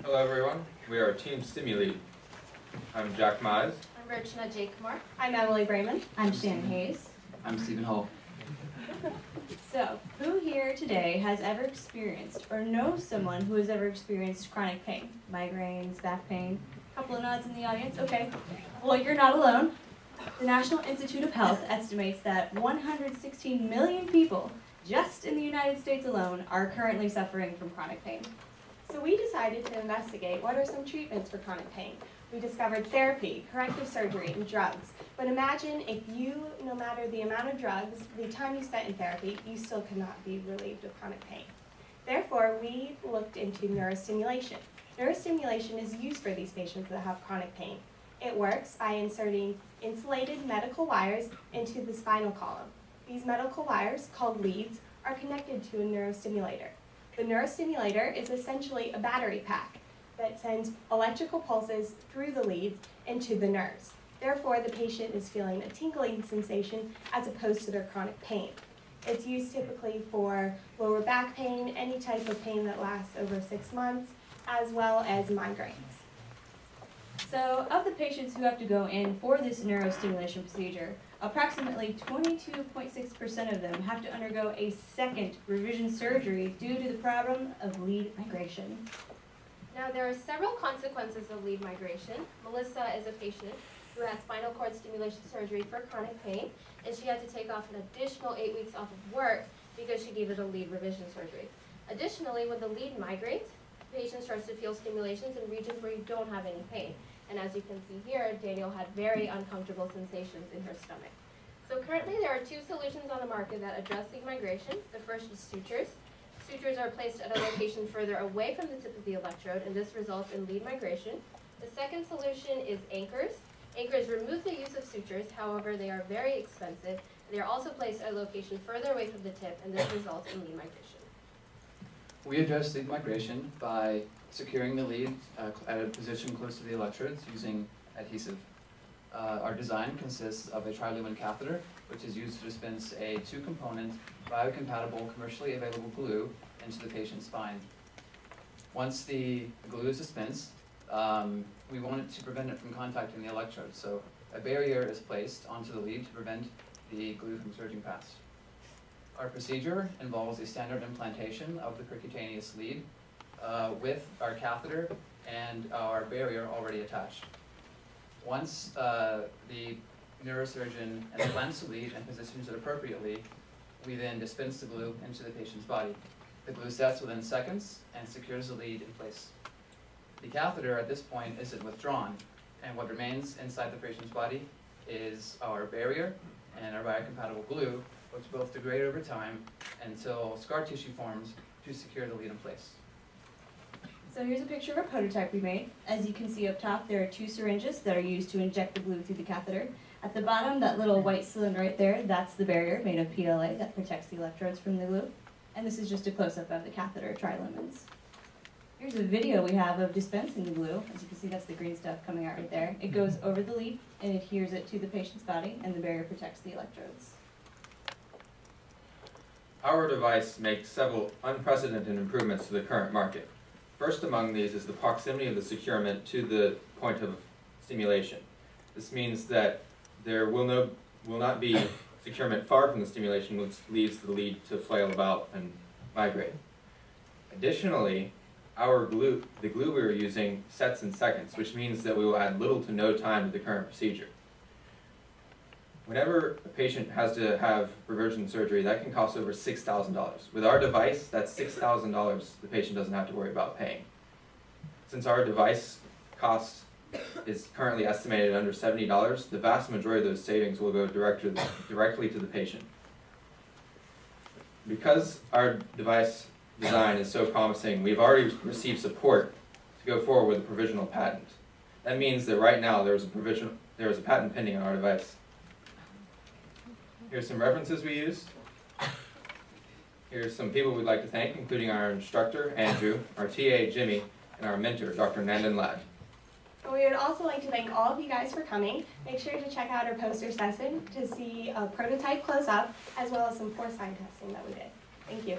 Hello everyone, we are Team Stimulead. I'm Jack Mize. I'm Virchna Jakumar. I'm Emily Brayman. I'm Shannon Hayes. I'm Stephen Hull. So, who here today has ever experienced or knows someone who has ever experienced chronic pain? Migraines, back pain? A couple of nods in the audience? Okay. Well, you're not alone. The National Institute of Health estimates that 116 million people just in the United States alone are currently suffering from chronic pain. So we decided to investigate what are some treatments for chronic pain. We discovered therapy, corrective surgery, and drugs. But imagine if you, no matter the amount of drugs, the time you spent in therapy, you still could not be relieved of chronic pain. Therefore, we looked into neurostimulation. Neurostimulation is used for these patients that have chronic pain. It works by inserting insulated medical wires into the spinal column. These medical wires, called leads, are connected to a neurostimulator. The neurostimulator is essentially a battery pack that sends electrical pulses through the leads into the nerves. Therefore, the patient is feeling a tingling sensation as opposed to their chronic pain. It's used typically for lower back pain, any type of pain that lasts over 6 months, as well as migraines. So, of the patients who have to go in for this neurostimulation procedure, approximately 22.6% of them have to undergo a second revision surgery due to the problem of lead migration. Now, there are several consequences of lead migration. Melissa is a patient who had spinal cord stimulation surgery for chronic pain, and she had to take off an additional 8 weeks off of work because she needed a lead revision surgery. Additionally, when the lead migrates, the patient starts to feel stimulations in regions where you don't have any pain. And as you can see here, Daniel had very uncomfortable sensations in her stomach. So currently there are 2 solutions on the market that address lead migration. The first is sutures. Sutures are placed at a location further away from the tip of the electrode, and this results in lead migration. The second solution is anchors. Anchors remove the use of sutures, however they are very expensive. They are also placed at a location further away from the tip, and this results in lead migration. We address lead migration by securing the lead at a position close to the electrodes using adhesive. Our design consists of a trilumen catheter, which is used to dispense a 2-component, biocompatible, commercially available glue into the patient's spine. Once the glue is dispensed, we want it to prevent it from contacting the electrode, so a barrier is placed onto the lead to prevent the glue from surging past. Our procedure involves a standard implantation of the percutaneous lead with our catheter and our barrier already attached. Once the neurosurgeon implants the lead and positions it appropriately, we then dispense the glue into the patient's body. The glue sets within seconds and secures the lead in place. The catheter at this point isn't withdrawn, and what remains inside the patient's body is our barrier and our biocompatible glue, which both degrade over time until scar tissue forms to secure the lead in place. So here's a picture of a prototype we made. As you can see up top, there are 2 syringes that are used to inject the glue through the catheter. At the bottom, that little white cylinder right there, that's the barrier made of PLA that protects the electrodes from the glue. And this is just a close-up of the catheter trilumens. Here's a video we have of dispensing the glue. As you can see, that's the green stuff coming out right there. It goes over the lead and adheres it to the patient's body, and the barrier protects the electrodes. Our device makes several unprecedented improvements to the current market. First among these is the proximity of the securement to the point of stimulation. This means that there will not be securement far from the stimulation, which leaves the lead to flail about and migrate. Additionally, the glue we are using sets in seconds, which means that we will add little to no time to the current procedure. Whenever a patient has to have reversion surgery, that can cost over $6,000. With our device, that's $6,000 the patient doesn't have to worry about paying. Since our device cost is currently estimated at under $70, the vast majority of those savings will go directly to the patient. Because our device design is so promising, we've already received support to go forward with a provisional patent. That means that right now there is a patent pending on our device. Here's some references we used. Here's some people we'd like to thank, including our instructor, Andrew, our TA, Jimmy, and our mentor, Dr. Nandan Ladd. We would also like to thank all of you guys for coming. Make sure to check out our poster session to see a prototype close up, as well as some porcine testing that we did. Thank you.